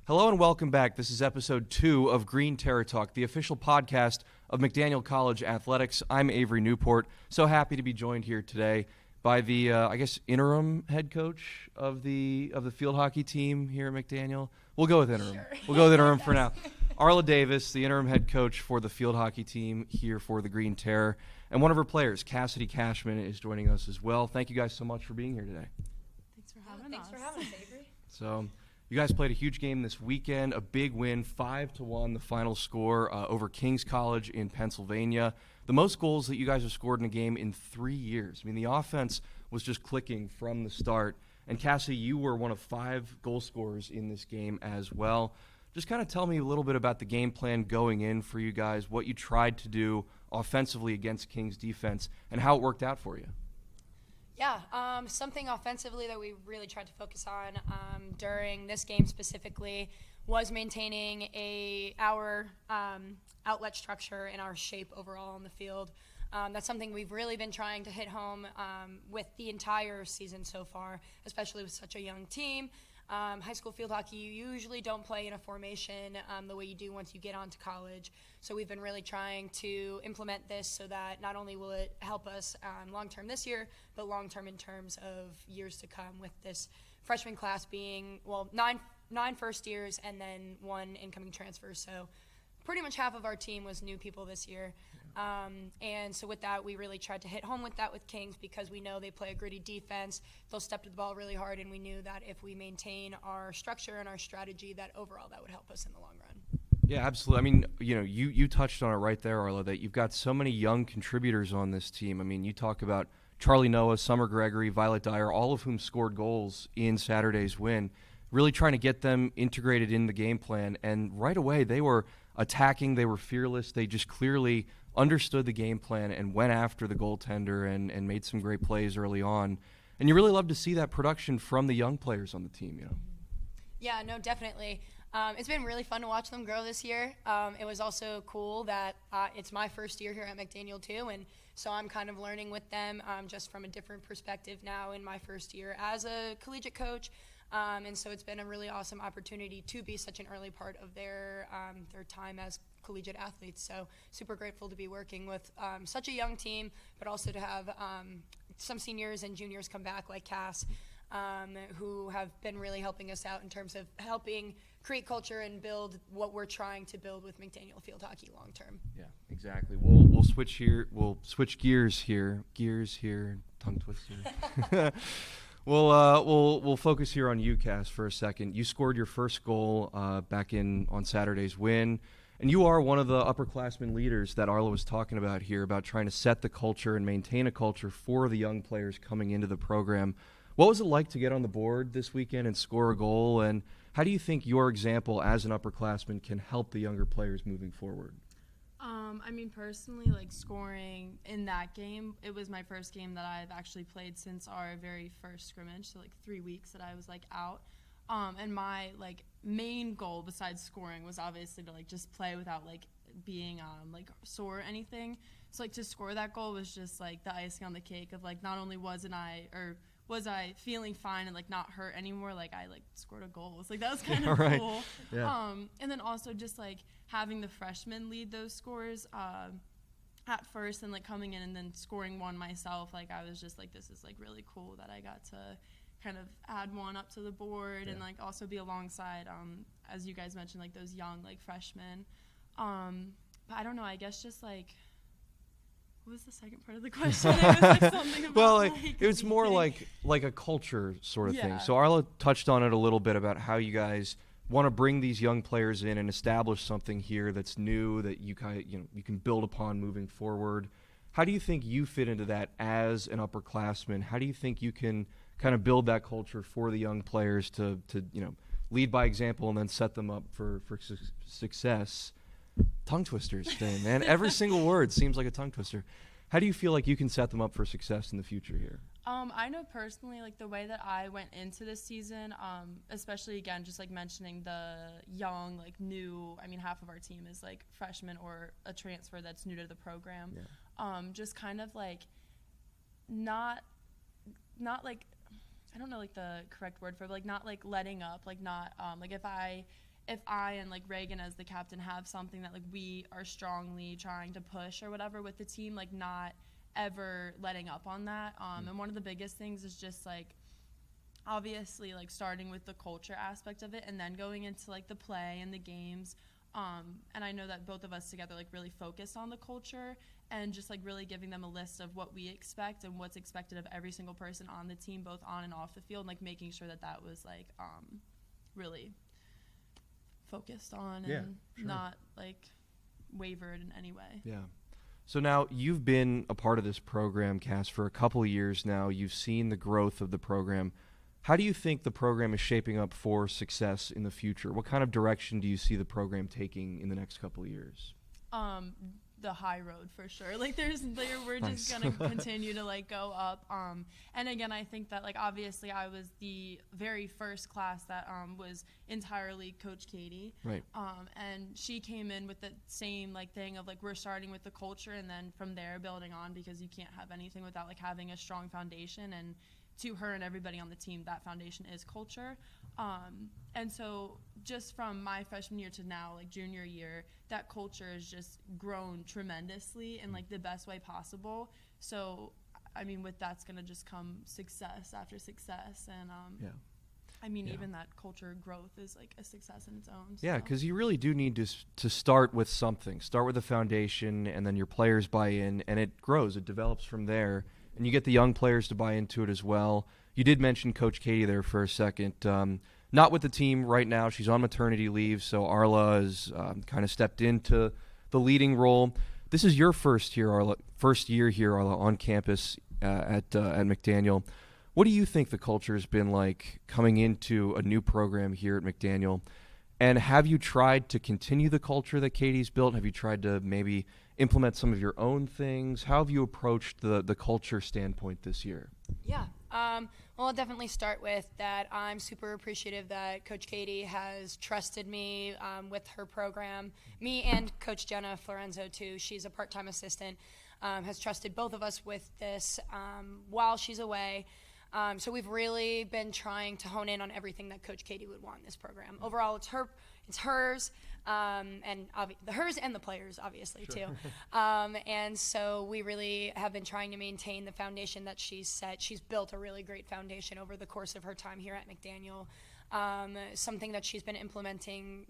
Hello and welcome back. This is episode 2 of Green Terror Talk, the official podcast of McDaniel College Athletics. I'm Avery Newport. So happy to be joined here today by the, interim head coach of the field hockey team here at McDaniel. We'll go with interim. Sure. We'll go with interim for now. Arla Davis, the interim head coach for the field hockey team here for the Green Terror. And one of her players, Cassidy Cashman, is joining us as well. Thank you guys so much for being here today. Thanks for having us, Avery. So you guys played a huge game this weekend, a big win, 5-1, the final score over King's College in Pennsylvania. The most goals that you guys have scored in a game in 3 years. I mean, the offense was just clicking from the start. And Cassidy, you were one of 5 goal scorers in this game as well. Just kind of tell me a little bit about the game plan going in for you guys, what you tried to do offensively against King's defense, and how it worked out for you. Yeah, something offensively that we really tried to focus on during this game specifically was maintaining our outlet structure and our shape overall on the field. That's something we've really been trying to hit home with the entire season so far, especially with such a young team. High school field hockey, you usually don't play in a formation the way you do once you get onto college. So we've been really trying to implement this so that not only will it help us long-term this year, but long-term in terms of years to come, with this freshman class being, nine first years and then 1 incoming transfer. So pretty much half of our team was new people this year. And so with that, we really tried to hit home with that with Kings, because we know they play a gritty defense. They'll step to the ball really hard, and we knew that if we maintain our structure and our strategy, that overall that would help us in the long run. Yeah, absolutely. I mean, you touched on it right there, Arla, that you've got so many young contributors on this team. I mean, you talk about Charlie Noah, Summer Gregory, Violet Dyer, all of whom scored goals in Saturday's win, really trying to get them integrated in the game plan. And right away, they were attacking. They were fearless. They just clearly understood the game plan and went after the goaltender and made some great plays early on. And you really love to see that production from the young players on the team, Yeah, no, definitely. It's been really fun to watch them grow this year. It was also cool that it's my first year here at McDaniel too, and so I'm kind of learning with them just from a different perspective now in my first year as a collegiate coach. And so it's been a really awesome opportunity to be such an early part of their time as collegiate athletes. So super grateful to be working with such a young team, but also to have some seniors and juniors come back like Cass, who have been really helping us out in terms of helping create culture and build what we're trying to build with McDaniel field hockey long term. Yeah, exactly. We'll switch here. We'll switch gears here. Gears here. Tongue twister. We'll focus here on you, Cass, for a second. You scored your first goal back on Saturday's win, and you are one of the upperclassmen leaders that Arla was talking about here, about trying to set the culture and maintain a culture for the young players coming into the program. What was it like to get on the board this weekend and score a goal, and how do you think your example as an upperclassman can help the younger players moving forward? Personally, scoring in that game, it was my first game that I've actually played since our very first scrimmage, so 3 weeks that I was out. And my main goal besides scoring was obviously to just play without being sore or anything. So to score that goal was just the icing on the cake of not only was I feeling fine and not hurt anymore, I scored a goal. So that was kind of right. cool. Yeah. And then also just having the freshmen lead those scores at first, and coming in and then scoring one myself, I was just this is really cool that I got to kind of add one up to the board. Yeah. And also be alongside as you guys mentioned those young freshmen. But I don't know, I guess just what was the second part of the question? It was something about well, it was more like a culture sort of thing. So Arla touched on it a little bit about how you guys want to bring these young players in and establish something here that's new that you can build upon moving forward. How do you think you fit into that as an upperclassman? How do you think you can kind of build that culture for the young players to lead by example and then set them up for success? Tongue twisters today, man. Every single word seems like a tongue twister. How do you feel like you can set them up for success in the future here? I know personally, the way that I went into this season, especially again, just mentioning the young, new, half of our team is freshmen or a transfer that's new to the program. Yeah. Just kind of not I don't know the correct word for it, but not letting up, not if if I and like Reagan as the captain have something that like we are strongly trying to push or whatever with the team, like not ever letting up on that. And one of the biggest things is just like obviously like starting with the culture aspect of it and then going into like the play and the games. And I know that both of us together like really focused on the culture and just like really giving them a list of what we expect and what's expected of every single person on the team, both on and off the field, and like making sure that that was like really focused on and not like wavered in any way. Yeah. So now you've been a part of this program, Cass, for a couple of years now. You've seen the growth of the program. How do you think the program is shaping up for success in the future? What kind of direction do you see the program taking in the next couple of years? The high road for sure. Like we're just gonna continue to like go up. And again, I think that like obviously I was the very first class that was entirely Coach Katie. Right. And she came in with the same like thing of like we're starting with the culture and then from there building on, because you can't have anything without like having a strong foundation. And to her and everybody on the team, that foundation is culture. And so just from my freshman year to now, like junior year, that culture has just grown tremendously in like the best way possible. So, I mean, with that's going to just come success after success. And I mean, even that culture growth is like a success in its own. So. Yeah, because you really do need to start with something. Start with a foundation, and then your players buy in, and it grows. It develops from there. And you get the young players to buy into it as well. You did mention Coach Katie there for a second. Not with the team right now. She's on maternity leave, so Arla has kind of stepped into the leading role. This is your first year here, Arla, on campus at McDaniel. What do you think the culture has been like coming into a new program here at McDaniel? And have you tried to continue the culture that Katie's built? Have you tried to maybe implement some of your own things? How have you approached the culture standpoint this year? Yeah. Well, I'll definitely start with that. I'm super appreciative that Coach Katie has trusted me with her program. Me and Coach Jenna Florenzo, too. She's a part-time assistant, has trusted both of us with this while she's away. So we've really been trying to hone in on everything that Coach Katie would want in this program. Overall, it's hers, and hers and the players, obviously, too. And so we really have been trying to maintain the foundation that she's set. She's built a really great foundation over the course of her time here at McDaniel. Something that she's been implementing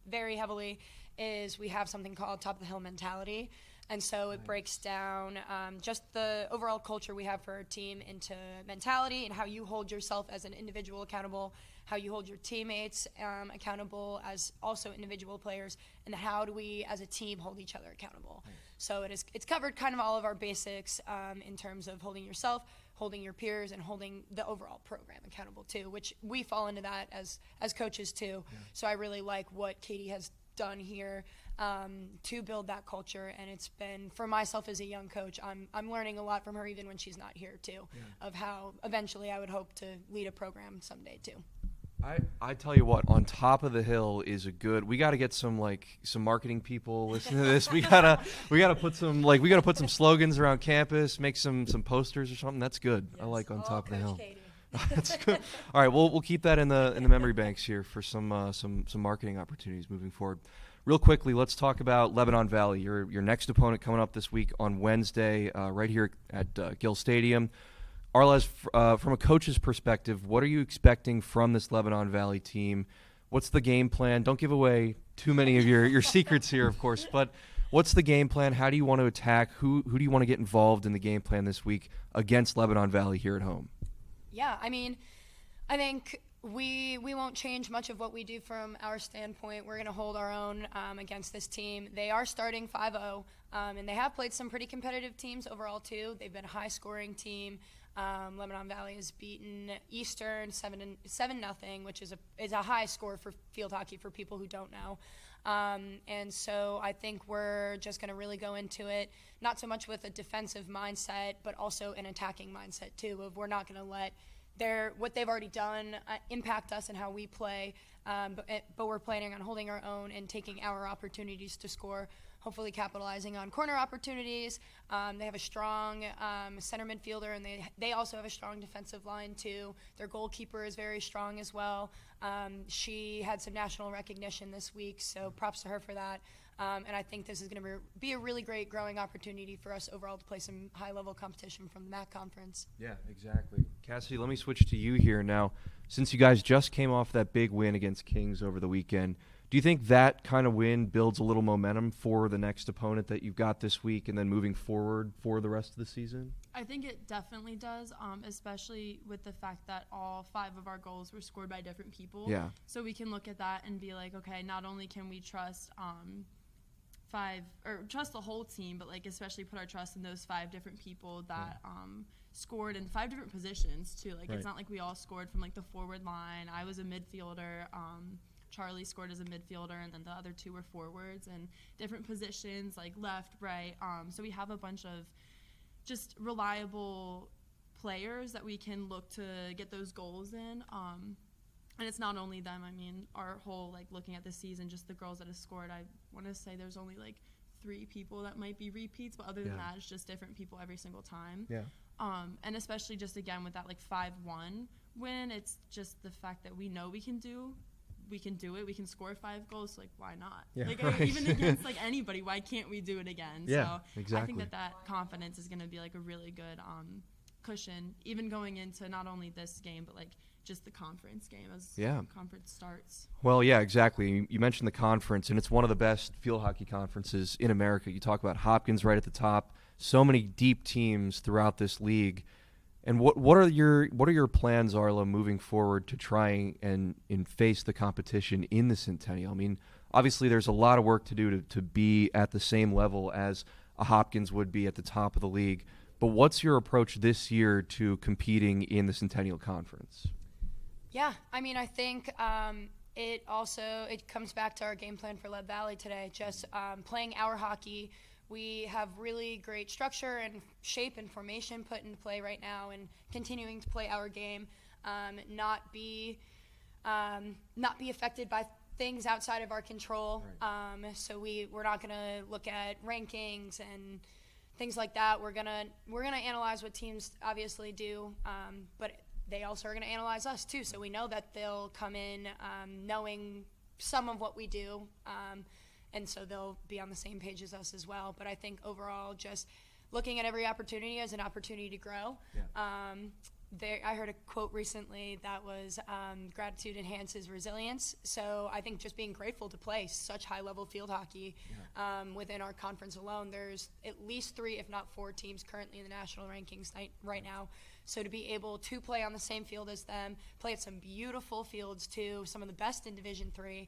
very heavily is we have something called top of the hill mentality. And so it breaks down just the overall culture we have for our team into mentality and how you hold yourself as an individual accountable, how you hold your teammates accountable as also individual players, and how do we as a team hold each other accountable. Nice. So it's covered kind of all of our basics in terms of holding yourself, holding your peers, and holding the overall program accountable too, which we fall into that as coaches too. Yeah. So I really like what Katie has done here to build that culture, and it's been, for myself as a young coach, I'm learning a lot from her even when she's not here too, of how eventually I would hope to lead a program someday too. I tell you what, on top of the hill is a good. We got to get some marketing people listening to this. We gotta put some slogans around campus, make some posters or something. That's good. Yes. I like on top of the hill. Katie. That's good. All right, we'll keep that in the memory banks here for some marketing opportunities moving forward. Real quickly, let's talk about Lebanon Valley. Your next opponent coming up this week on Wednesday, right here at Gill Stadium. Arla, from a coach's perspective, what are you expecting from this Lebanon Valley team? What's the game plan? Don't give away too many of your secrets here, of course, but what's the game plan? How do you want to attack? Who do you want to get involved in the game plan this week against Lebanon Valley here at home? Yeah, I mean, I think we won't change much of what we do from our standpoint. We're going to hold our own against this team. They are starting 5-0, and they have played some pretty competitive teams overall too. They've been a high-scoring team. Lebanon Valley has beaten Eastern 7-0, which is a high score for field hockey for people who don't know. And so I think we're just going to really go into it, not so much with a defensive mindset, but also an attacking mindset too, of we're not going to let what they've already done impact us and how we play, but we're planning on holding our own and taking our opportunities to score hopefully capitalizing on corner opportunities. They have a strong center midfielder, and they also have a strong defensive line too. Their goalkeeper is very strong as well. She had some national recognition this week, so props to her for that. And I think this is going to be a really great growing opportunity for us overall to play some high-level competition from the MAC conference. Yeah, exactly. Cassidy, let me switch to you here now. Since you guys just came off that big win against Kings over the weekend, do you think that kind of win builds a little momentum for the next opponent that you've got this week and then moving forward for the rest of the season? I think it definitely does, especially with the fact that all 5 of our goals were scored by different people. Yeah. So we can look at that and be like, okay, not only can we trust trust the whole team, but like especially put our trust in those 5 different people that scored in 5 different positions too. Like It's not like we all scored from like the forward line. I was a midfielder. Charlie scored as a midfielder, and then the other 2 were forwards and different positions like left, right. So we have a bunch of just reliable players that we can look to get those goals in. And it's not only them. I mean, our whole, like, looking at this season, just the girls that have scored, I want to say there's only, like, 3 people that might be repeats. But other than that, it's just different people every single time. Yeah. And especially just, again, with that, like, 5-1 win, it's just the fact that we know we can do it. We can score 5 goals. So, like, why not? Yeah, like, right. Even against, like, anybody, why can't we do it again? Yeah, so exactly. I think that confidence is going to be, like, a really good cushion, even going into not only this game, but, like, just the conference game as the conference starts. Well, yeah, exactly. You mentioned the conference, and it's one of the best field hockey conferences in America. You talk about Hopkins right at the top, so many deep teams throughout this league. And what are your plans, Arla, moving forward to try and face the competition in the Centennial? I mean, obviously there's a lot of work to do to be at the same level as a Hopkins would be at the top of the league. But what's your approach this year to competing in the Centennial Conference? Yeah, I mean, I think it comes back to our game plan for Lebanon Valley today, just playing our hockey. We have really great structure and shape and formation put into play right now, and continuing to play our game, not be affected by things outside of our control. Right. So we're not going to look at rankings and things like that. We're gonna analyze what teams obviously do, but they also are going to analyze us too. So we know that they'll come in knowing some of what we do, and so they'll be on the same page as us as well. But I think overall, just looking at every opportunity as an opportunity to grow. Yeah. I heard a quote recently that was, gratitude enhances resilience. So I think just being grateful to play such high-level field hockey within our conference alone. There's at least 3, if not 4 teams currently in the national rankings right now. So to be able to play on the same field as them, play at some beautiful fields too, some of the best in Division III.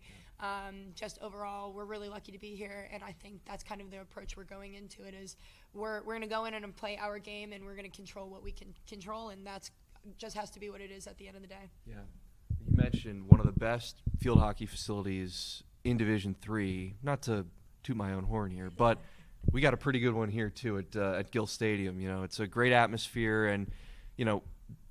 Just overall, we're really lucky to be here, and I think that's kind of the approach we're going into it is we're going to go in and play our game, and we're going to control what we can control, and that's just has to be what it is at the end of the day. Yeah. You mentioned one of the best field hockey facilities in Division III, not to toot my own horn here, but we got a pretty good one here too at Gill Stadium. You know, it's a great atmosphere, and you know,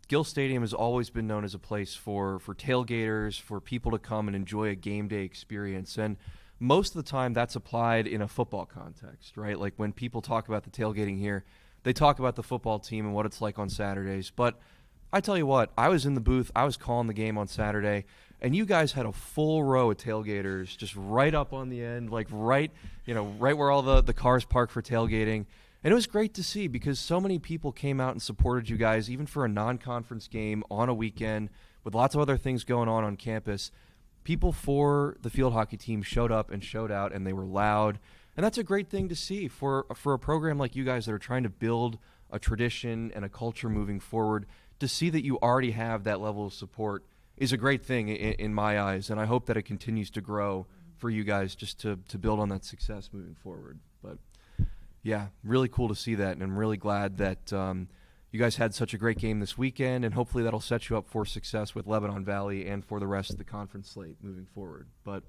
Gill Stadium has always been known as a place for tailgaters, for people to come and enjoy a game day experience. And most of the time that's applied in a football context, right? Like when people talk about the tailgating here, they talk about the football team and what it's like on Saturdays. But I tell you what, I was in the booth, I was calling the game on Saturday, and you guys had a full row of tailgaters just right up on the end, like right where all the cars park for tailgating. And it was great to see because so many people came out and supported you guys, even for a non-conference game on a weekend with lots of other things going on campus. People for the field hockey team showed up and showed out, and they were loud. And that's a great thing to see for a program like you guys that are trying to build a tradition and a culture moving forward. To see that you already have that level of support is a great thing in my eyes, and I hope that it continues to grow for you guys just to build on that success moving forward. But yeah, really cool to see that, and I'm really glad that you guys had such a great game this weekend, and hopefully that'll set you up for success with Lebanon Valley and for the rest of the conference slate moving forward. But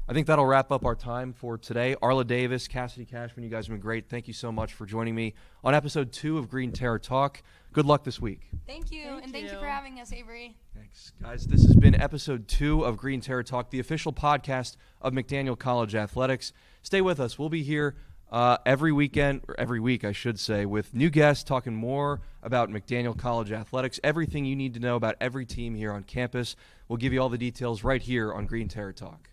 I think that'll wrap up our time for today. Arla Davis, Cassidy Cashman, you guys have been great. Thank you so much for joining me on episode 2 of Green Terror Talk. Good luck this week. Thank you. Thank you for having us, Avery. Thanks, guys. This has been episode 2 of Green Terror Talk, the official podcast of McDaniel College Athletics. Stay with us. We'll be here every week, I should say, with new guests talking more about McDaniel College Athletics, everything you need to know about every team here on campus. We'll give you all the details right here on Green Terror Talk.